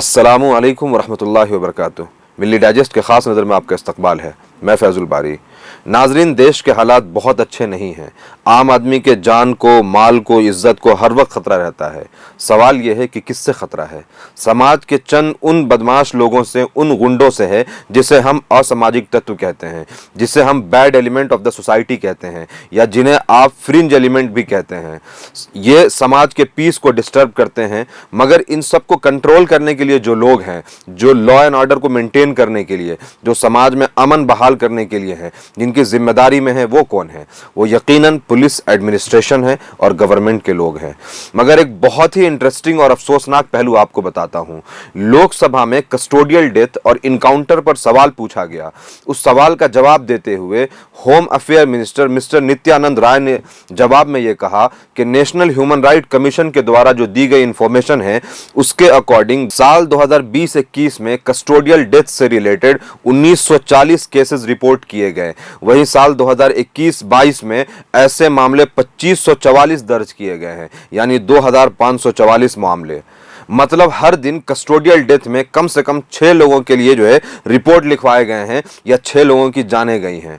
अस्सलामु अलैकुम वरहमतुल्लाहि वबरकातुहू। मिल्ली डाइजेस्ट के ख़ास नज़र में आपका इस्तकबाल है। मैं फैज़ुल बारी। नाजरीन, देश के हालात बहुत अच्छे नहीं हैं। आम आदमी के जान को, माल को, इज्जत को हर वक्त ख़तरा रहता है। सवाल यह है कि किससे ख़तरा है? समाज के चंद उन बदमाश लोगों से, उन गुंडों से है जिसे हम असामाजिक तत्व कहते हैं, जिसे हम bad element of the society कहते हैं, या जिन्हें आप फ्रिंज एलिमेंट भी कहते हैं। ये समाज के पीस को डिस्टर्ब करते हैं, मगर इन सब को कंट्रोल करने के लिए जो लोग हैं, जो लॉ एंड ऑर्डर को मेंटेन करने के लिए, जो समाज में अमन बहाल करने के लिए हैं, जिनकी जिम्मेदारी में है, वो कौन है? वो यकीनन पुलिस एडमिनिस्ट्रेशन है और गवर्नमेंट के लोग हैं। मगर एक बहुत ही इंटरेस्टिंग और अफसोसनाक पहलू आपको बताता हूं। लोकसभा में कस्टोडियल डेथ और इनकाउंटर पर सवाल पूछा गया। उस सवाल का जवाब देते हुए home affair minister mister Nityanand Rai ने जवाब में यह कहा कि नेशनल ह्यूमन राइट कमीशन के द्वारा जो दी गई इंफॉर्मेशन है, उसके अकॉर्डिंग साल 2020-21 में कस्टोडियल डेथ से रिलेटेड 1940 केसेस रिपोर्ट किए गए। वहीं साल 2021-22 में ऐसे मामले 2544 दर्ज किए गए हैं, यानी 2544 मामले। मतलब हर दिन कस्टोडियल डेथ में कम से कम 6 लोगों के लिए जो है रिपोर्ट लिखवाए गए हैं, या 6 लोगों की जानें गई हैं।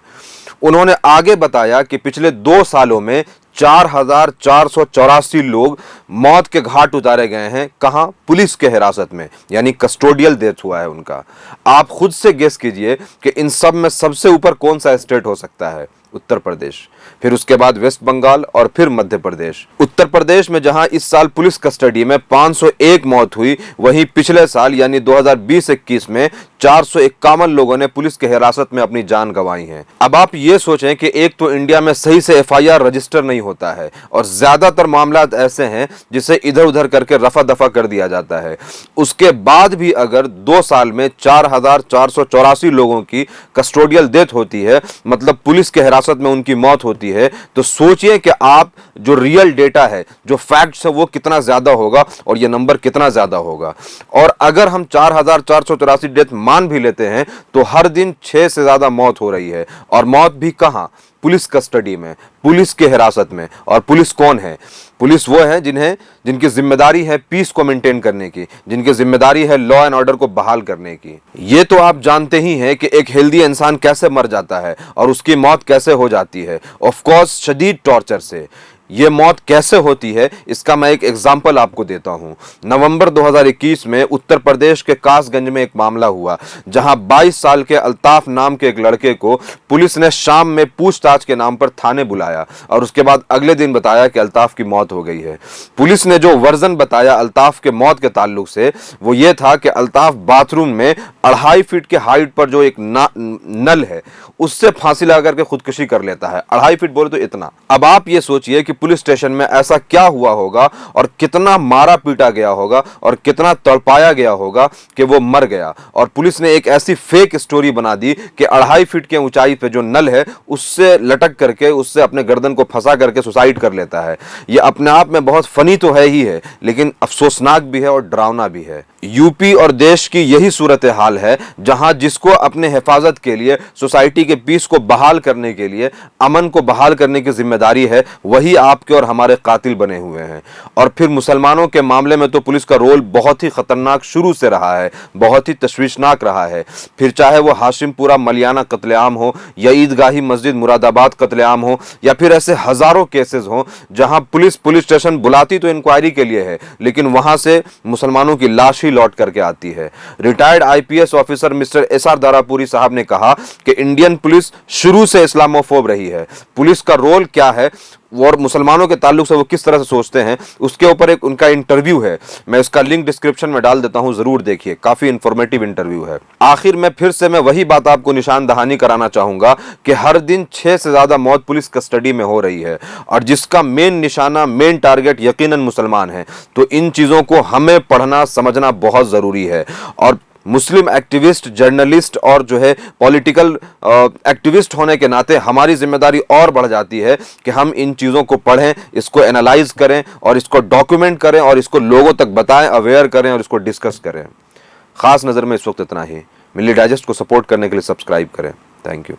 उन्होंने आगे बताया कि पिछले 2 सालों में 4484 लोग मौत के घाट उतारे गए हैं। कहां? पुलिस के हिरासत में, यानी कस्टोडियल डेथ हुआ है उनका। आप खुद से गेस कीजिए कि इन सब में सबसे ऊपर कौन सा स्टेट हो सकता है? उत्तर प्रदेश। फिर उसके बाद वेस्ट बंगाल और फिर मध्य प्रदेश। उत्तर प्रदेश में जहां इस साल पुलिस कस्टडी में 501 मौत हुई, वहीं पिछले साल यानी 2020-21 में 451 लोगों ने पुलिस के हिरासत में अपनी जान गंवाई है। अब आप ये सोचें कि एक तो इंडिया में सही से FIR रजिस्टर नहीं होता है, और ज्यादातर मामला ऐसे हैं जिसे इधर उधर करके रफा दफा कर दिया जाता है। उसके बाद भी अगर 2 साल में 4484 लोगों की कस्टोडियल डेथ होती है, मतलब पुलिस के हिरासत में उनकी मौत होती है, तो सोचिए कि आप जो रियल डेटा है, जो फैक्ट्स है, वो कितना ज्यादा होगा और ये नंबर कितना ज्यादा होगा। और अगर हम 4484 डेथ मान भी लेते हैं, तो हर दिन 6 से ज्यादा मौत हो रही है, और मौत भी कहां? पुलिस कस्टडी में, पुलिस के हिरासत में। और पुलिस कौन है? पुलिस वो है जिनकी जिम्मेदारी है पीस को मेंटेन करने की, जिनकी जिम्मेदारी है लॉ एंड ऑर्डर को बहाल करने की। ये तो आप जानते ही हैं कि एक हेल्दी इंसान कैसे मर जाता है और उसकी मौत कैसे हो जाती है। ऑफ कोर्स शदीद टॉर्चर से। ये मौत कैसे होती है, इसका मैं एक एग्जाम्पल आपको देता हूं। नवंबर 2021 में उत्तर प्रदेश के कासगंज में एक मामला हुआ, जहां 22 साल के अल्ताफ नाम के एक लड़के को पुलिस ने शाम में पूछताछ के नाम पर थाने बुलाया, और उसके बाद अगले दिन बताया कि अल्ताफ की मौत हो गई है। पुलिस ने जो वर्जन बताया अल्ताफ के मौत के ताल्लुक से, वो ये था कि अल्ताफ बाथरूम में 2.5 फीट के हाइट पर जो एक नल है, उससे फांसी लगा करके खुदकुशी कर लेता है। 2.5 फीट बोले तो इतना। अब आप ये सोचिए कि पुलिस स्टेशन में ऐसा क्या हुआ होगा, और कितना मारा पीटा गया होगा, और कितना तड़पाया गया होगा कि वो मर गया। और पुलिस ने एक ऐसी फेक स्टोरी बना दी कि 2.5 फीट के ऊंचाई पे जो नल है, उससे लटक करके, उससे अपने गर्दन को फंसा करके सुसाइड कर लेता है। ये अपने आप में बहुत फनी तो है ही है, लेकिन अफसोसनाक भी है और डरावना भी है। यूपी और देश की यही सूरत हाल है, जहां जिसको अपने हिफाजत के लिए, सोसाइटी के पीस को बहाल करने के लिए, अमन को बहाल करने की जिम्मेदारी है, वही आपके और हमारे कातिल बने हुए हैं। और फिर मुसलमानों के मामले में तो पुलिस का रोल बहुत ही खतरनाक शुरू से रहा है, बहुत ही तशवीशनाक रहा है। फिर चाहे वो हाशिमपुरा मलियाना कत्लेआम हो, या ईदगाही मस्जिद मुरादाबाद कत्लेआम हो, या फिर ऐसे हजारों केसेस हो जहां पुलिस स्टेशन बुलाती तो इंक्वायरी के लिए है, लेकिन वहां से मुसलमानों की लाश ही लौट करके आती है। Retired IPS officer mister SR Darapuri साहब ने कहा कि इंडियन पुलिस शुरू से इस्लामोफोब रही है। पुलिस का रोल क्या है और मुसलमानों के ताल्लुक से वो किस तरह से सोचते हैं, उसके ऊपर एक उनका इंटरव्यू है। मैं इसका लिंक डिस्क्रिप्शन में डाल देता हूं, जरूर देखिए, काफी इंफॉर्मेटिव इंटरव्यू है। आखिर में फिर से मैं वही बात आपको निशान दहानी कराना चाहूंगा कि हर दिन 6 से ज्यादा मौत पुलिस कस्टडी में हो रही है, और जिसका मेन निशाना, मेन टारगेट यकीनन मुसलमान है। तो इन चीजों को हमें पढ़ना समझना बहुत जरूरी है। और मुस्लिम एक्टिविस्ट, जर्नलिस्ट और जो है पॉलिटिकल एक्टिविस्ट होने के नाते हमारी जिम्मेदारी और बढ़ जाती है कि हम इन चीज़ों को पढ़ें, इसको एनालाइज करें, और इसको डॉक्यूमेंट करें, और इसको लोगों तक बताएं, अवेयर करें, और इसको डिस्कस करें। खास नज़र में इस वक्त इतना ही। मिल्ली डाइजेस्ट को सपोर्ट करने के लिए सब्सक्राइब करें। Thank you.